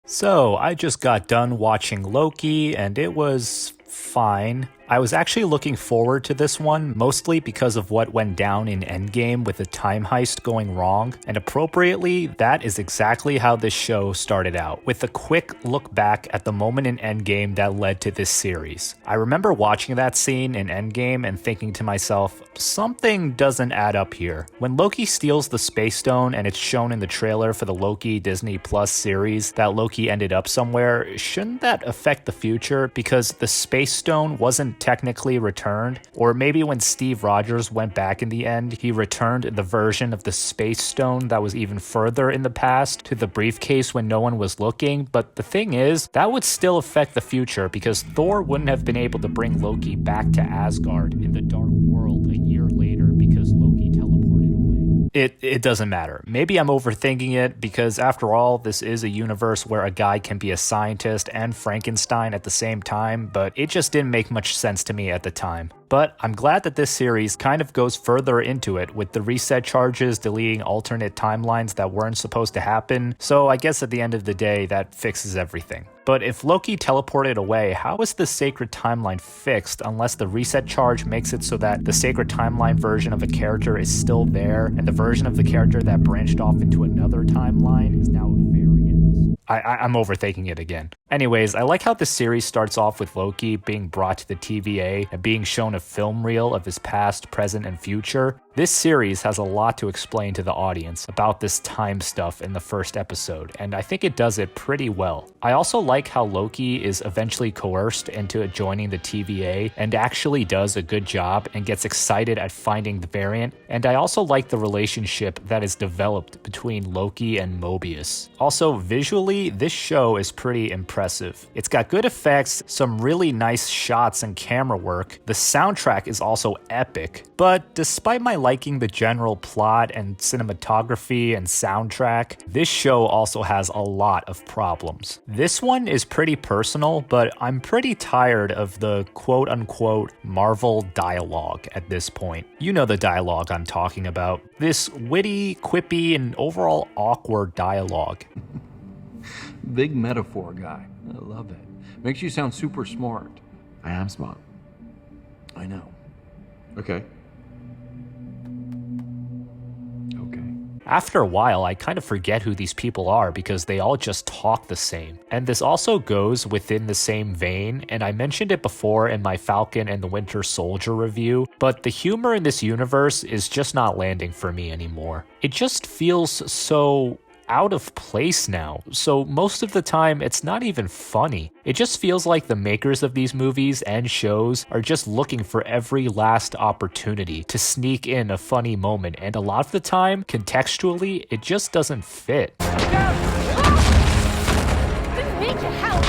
So, I just got done watching Loki, and it was fine. I was actually looking forward to this one, mostly because of what went down in Endgame with the time heist going wrong, and appropriately, that is exactly how this show started out, with a quick look back at the moment in Endgame that led to this series. I remember watching that scene in Endgame and thinking to myself, something doesn't add up here. When Loki steals the Space Stone and it's shown in the trailer for the Loki Disney Plus series that Loki ended up somewhere, shouldn't that affect the future because the Space Stone wasn't technically returned? Or maybe when Steve Rogers went back in the end, he returned the version of the Space Stone that was even further in the past to the briefcase when no one was looking. But the thing is, that would still affect the future because Thor wouldn't have been able to bring Loki back to Asgard in the Dark World a year later because Loki teleported away. It doesn't matter. Maybe I'm overthinking it because after all, this is a universe where a guy can be a scientist and Frankenstein at the same time, but it just didn't make much sense to me at the time. But I'm glad that this series kind of goes further into it with the reset charges deleting alternate timelines that weren't supposed to happen, so I guess at the end of the day that fixes everything. But if Loki teleported away, how is the sacred timeline fixed unless the reset charge makes it so that the sacred timeline version of a character is still there and the version of the character that branched off into another timeline is now a variant? I'm overthinking it again. Anyways, I like how the series starts off with Loki being brought to the TVA and being shown a film reel of his past, present, and future. This series has a lot to explain to the audience about this time stuff in the first episode, and I think it does it pretty well. I also like how Loki is eventually coerced into joining the TVA and actually does a good job and gets excited at finding the variant, and I also like the relationship that is developed between Loki and Mobius. Also, visually, this show is pretty impressive. It's got good effects, some really nice shots and camera work. The soundtrack is also epic, but despite my liking the general plot and cinematography and soundtrack, this show also has a lot of problems. This one is pretty personal, but I'm pretty tired of the quote-unquote Marvel dialogue at this point. You know the dialogue I'm talking about. This witty, quippy, and overall awkward dialogue. Big metaphor guy. I love it. Makes you sound super smart. I am smart. I know. Okay. After a while, I kind of forget who these people are because they all just talk the same. And this also goes within the same vein, and I mentioned it before in my Falcon and the Winter Soldier review, but the humor in this universe is just not landing for me anymore. It just feels so out of place now, so most of the time it's not even funny. It just feels like the makers of these movies and shows are just looking for every last opportunity to sneak in a funny moment, and a lot of the time, contextually, it just doesn't fit. Didn't need your help.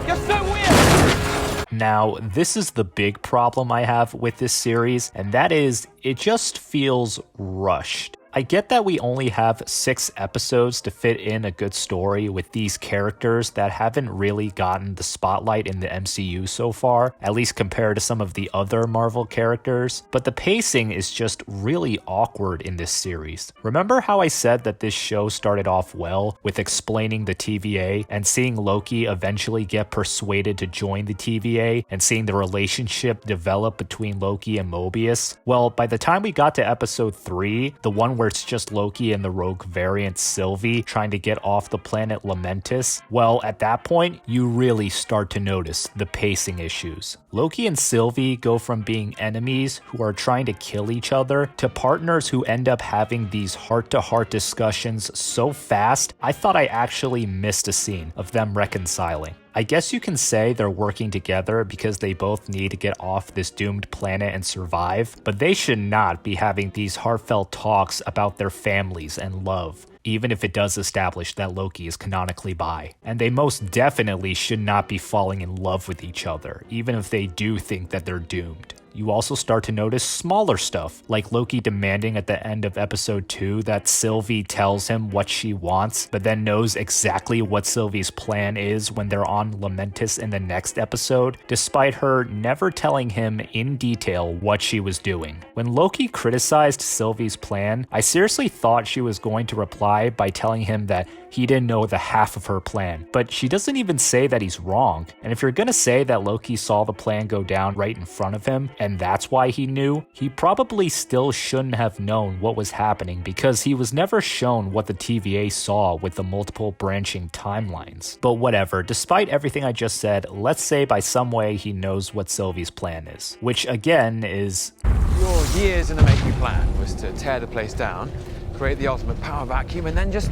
You're so weird. Now, this is the big problem I have with this series, and that is, it just feels rushed. I get that we only have 6 episodes to fit in a good story with these characters that haven't really gotten the spotlight in the MCU so far, at least compared to some of the other Marvel characters, but the pacing is just really awkward in this series. Remember how I said that this show started off well with explaining the TVA and seeing Loki eventually get persuaded to join the TVA and seeing the relationship develop between Loki and Mobius? Well, by the time we got to episode 3, the one where it's just Loki and the rogue variant Sylvie trying to get off the planet Lamentis, well, at that point, you really start to notice the pacing issues. Loki and Sylvie go from being enemies who are trying to kill each other to partners who end up having these heart-to-heart discussions so fast, I thought I actually missed a scene of them reconciling. I guess you can say they're working together because they both need to get off this doomed planet and survive, but they should not be having these heartfelt talks about their families and love, even if it does establish that Loki is canonically bi. And they most definitely should not be falling in love with each other, even if they do think that they're doomed. You also start to notice smaller stuff, like Loki demanding at the end of episode 2 that Sylvie tells him what she wants, but then knows exactly what Sylvie's plan is when they're on Lamentis in the next episode, despite her never telling him in detail what she was doing. When Loki criticized Sylvie's plan, I seriously thought she was going to reply by telling him that he didn't know the half of her plan. But she doesn't even say that he's wrong. And if you're gonna say that Loki saw the plan go down right in front of him, and that's why he knew, he probably still shouldn't have known what was happening because he was never shown what the TVA saw with the multiple branching timelines. But whatever, despite everything I just said, let's say by some way he knows what Sylvie's plan is, which again is... Your years in the making plan was to tear the place down, create the ultimate power vacuum, and then just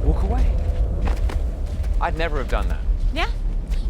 walk away. I'd never have done that. Yeah?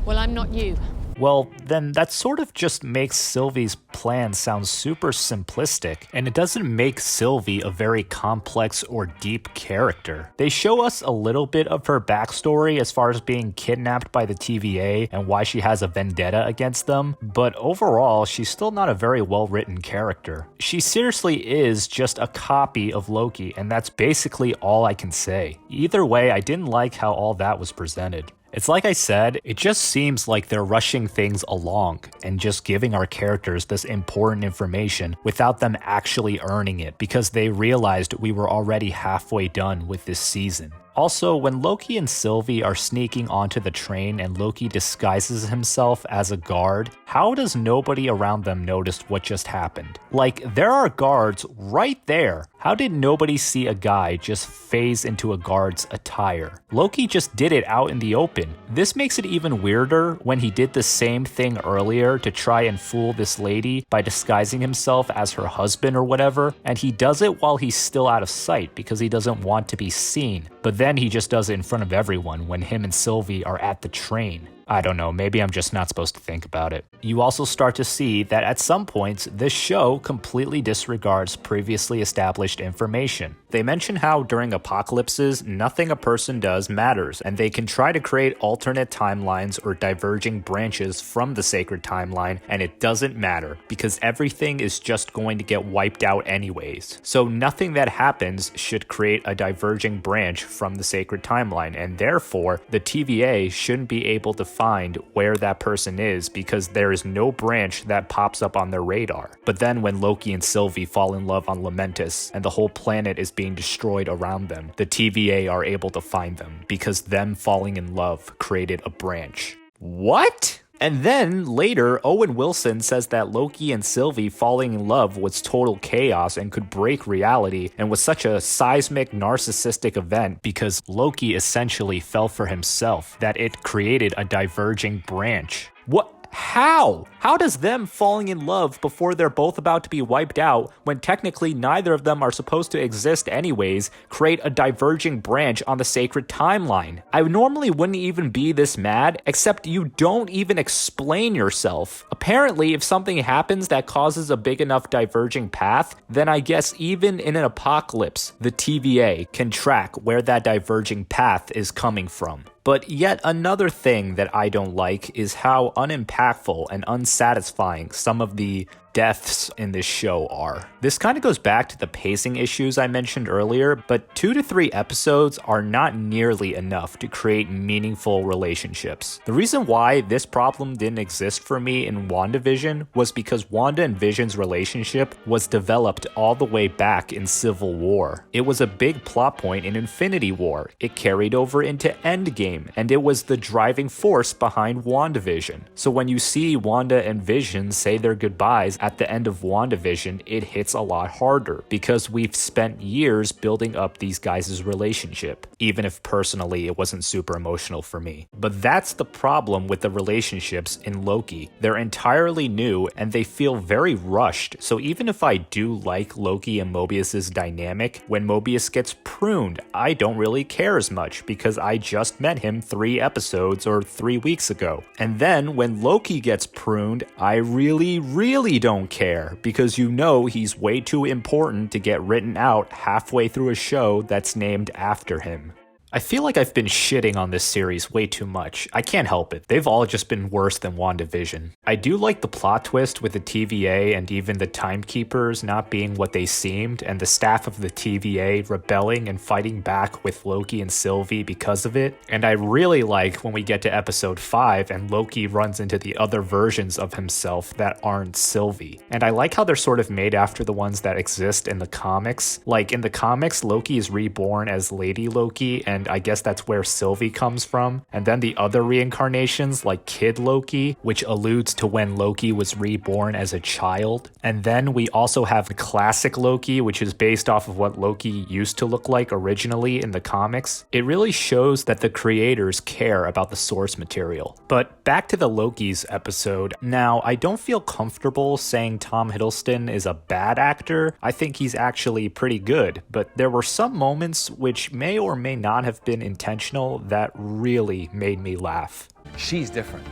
Well, I'm not you. Well, then that sort of just makes Sylvie's plan sound super simplistic, and it doesn't make Sylvie a very complex or deep character. They show us a little bit of her backstory as far as being kidnapped by the TVA and why she has a vendetta against them, but overall, she's still not a very well-written character. She seriously is just a copy of Loki, and that's basically all I can say. Either way, I didn't like how all that was presented. It's like I said, it just seems like they're rushing things along and just giving our characters this important information without them actually earning it because they realized we were already halfway done with this season. Also, when Loki and Sylvie are sneaking onto the train and Loki disguises himself as a guard, how does nobody around them notice what just happened? Like, there are guards right there. How did nobody see a guy just phase into a guard's attire? Loki just did it out in the open. This makes it even weirder when he did the same thing earlier to try and fool this lady by disguising himself as her husband or whatever, and he does it while he's still out of sight because he doesn't want to be seen. But then he just does it in front of everyone when him and Sylvie are at the train. I don't know, maybe I'm just not supposed to think about it. You also start to see that at some points, this show completely disregards previously established information. They mention how during apocalypses, nothing a person does matters, and they can try to create alternate timelines or diverging branches from the sacred timeline, and it doesn't matter, because everything is just going to get wiped out anyways. So nothing that happens should create a diverging branch from the sacred timeline, and therefore, the TVA shouldn't be able to find where that person is because there is no branch that pops up on their radar. But then when Loki and Sylvie fall in love on Lamentus and the whole planet is being destroyed around them, the TVA are able to find them because them falling in love created a branch. What? And then later, Owen Wilson says that Loki and Sylvie falling in love was total chaos and could break reality and was such a seismic narcissistic event because Loki essentially fell for himself that it created a diverging branch. What? How? How does them falling in love before they're both about to be wiped out, when technically neither of them are supposed to exist anyways, create a diverging branch on the sacred timeline? I normally wouldn't even be this mad, except you don't even explain yourself. Apparently, if something happens that causes a big enough diverging path, then I guess even in an apocalypse, the TVA can track where that diverging path is coming from. But yet another thing that I don't like is how unimpactful and unsatisfying some of the deaths in this show are. This kind of goes back to the pacing issues I mentioned earlier, but 2 to 3 episodes are not nearly enough to create meaningful relationships. The reason why this problem didn't exist for me in WandaVision was because Wanda and Vision's relationship was developed all the way back in Civil War. It was a big plot point in Infinity War. It carried over into Endgame, and it was the driving force behind WandaVision. So when you see Wanda and Vision say their goodbyes at the end of WandaVision, it hits a lot harder because we've spent years building up these guys' relationship, even if personally it wasn't super emotional for me. But that's the problem with the relationships in Loki. They're entirely new and they feel very rushed. So even if I do like Loki and Mobius's dynamic, when Mobius gets pruned, I don't really care as much because I just met him 3 episodes or 3 weeks ago. And then when Loki gets pruned, I really don't care because you know he's way too important to get written out halfway through a show that's named after him. I feel like I've been shitting on this series way too much. I can't help it. They've all just been worse than WandaVision. I do like the plot twist with the TVA and even the Timekeepers not being what they seemed, and the staff of the TVA rebelling and fighting back with Loki and Sylvie because of it. And I really like when we get to episode 5 and Loki runs into the other versions of himself that aren't Sylvie. And I like how they're sort of made after the ones that exist in the comics. Like in the comics, Loki is reborn as Lady Loki, and and I guess that's where Sylvie comes from. And then the other reincarnations like Kid Loki, which alludes to when Loki was reborn as a child. And then we also have the classic Loki, which is based off of what Loki used to look like originally in the comics. It really shows that the creators care about the source material. But back to the Loki's episode. Now, I don't feel comfortable saying Tom Hiddleston is a bad actor. I think he's actually pretty good, but there were some moments which may or may not have been intentional that really made me laugh. She's different.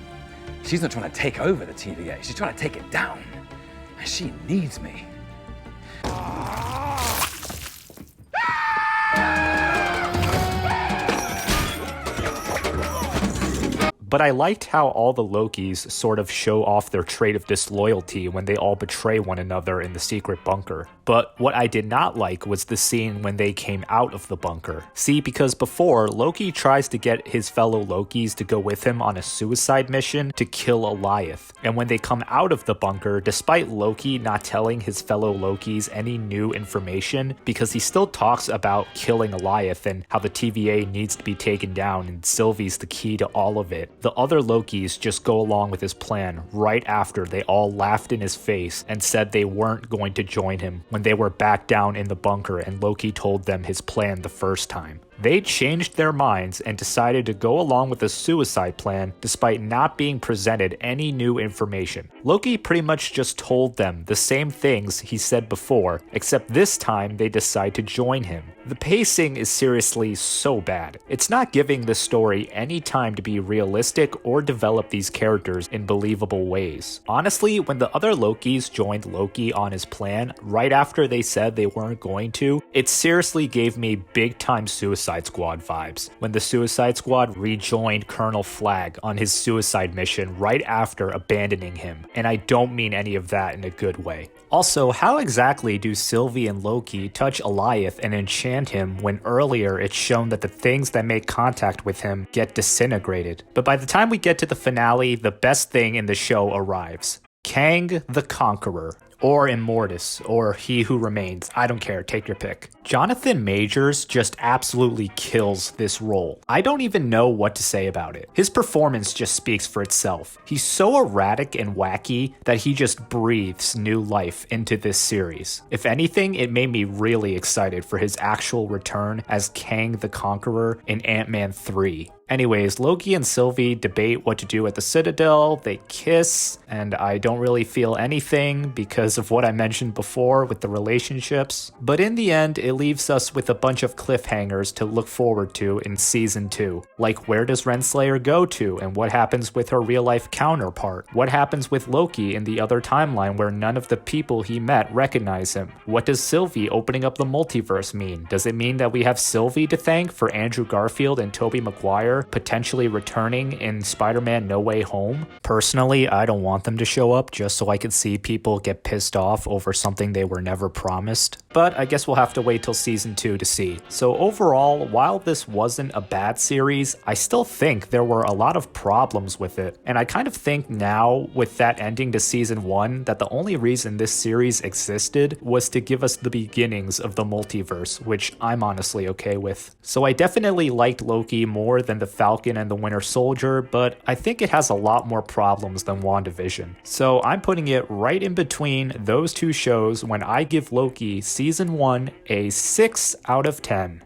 She's not trying to take over the TVA, she's trying to take it down. And she needs me. But I liked how all the Lokis sort of show off their trait of disloyalty when they all betray one another in the secret bunker. But what I did not like was the scene when they came out of the bunker. See, because before, Loki tries to get his fellow Lokis to go with him on a suicide mission to kill Goliath. And when they come out of the bunker, despite Loki not telling his fellow Lokis any new information, because he still talks about killing Goliath and how the TVA needs to be taken down and Sylvie's the key to all of it, the other Lokis just go along with his plan right after they all laughed in his face and said they weren't going to join him when they were back down in the bunker and Loki told them his plan the first time. They changed their minds and decided to go along with the suicide plan despite not being presented any new information. Loki pretty much just told them the same things he said before, except this time they decide to join him. The pacing is seriously so bad. It's not giving the story any time to be realistic or develop these characters in believable ways. Honestly, when the other Lokis joined Loki on his plan, right after they said they weren't going to, it seriously gave me big time Suicide Squad vibes, when the Suicide Squad rejoined Colonel Flag on his suicide mission right after abandoning him, and I don't mean any of that in a good way. Also, how exactly do Sylvie and Loki touch Goliath and enchant him when earlier it's shown that the things that make contact with him get disintegrated? But by the time we get to the finale, the best thing in the show arrives. Kang the Conqueror, or Immortus, or He Who Remains, I don't care, take your pick. Jonathan Majors just absolutely kills this role. I don't even know what to say about it. His performance just speaks for itself. He's so erratic and wacky that he just breathes new life into this series. If anything, it made me really excited for his actual return as Kang the Conqueror in Ant-Man 3. Anyways, Loki and Sylvie debate what to do at the Citadel, they kiss, and I don't really feel anything because of what I mentioned before with the relationships. But in the end, it leaves us with a bunch of cliffhangers to look forward to in Season 2. Like, where does Renslayer go to, and what happens with her real-life counterpart? What happens with Loki in the other timeline where none of the people he met recognize him? What does Sylvie opening up the multiverse mean? Does it mean that we have Sylvie to thank for Andrew Garfield and Tobey Maguire potentially returning in Spider-Man No Way Home? Personally, I don't want them to show up just so I can see people get pissed off over something they were never promised. But I guess we'll have to wait till Season 2 to see. So overall, while this wasn't a bad series, I still think there were a lot of problems with it. And I kind of think now, with that ending to Season 1, that the only reason this series existed was to give us the beginnings of the multiverse, which I'm honestly okay with. So I definitely liked Loki more than the Falcon and the Winter Soldier, but I think it has a lot more problems than WandaVision. So I'm putting it right in between those two shows when I give Loki Season 1 a 6 out of 10.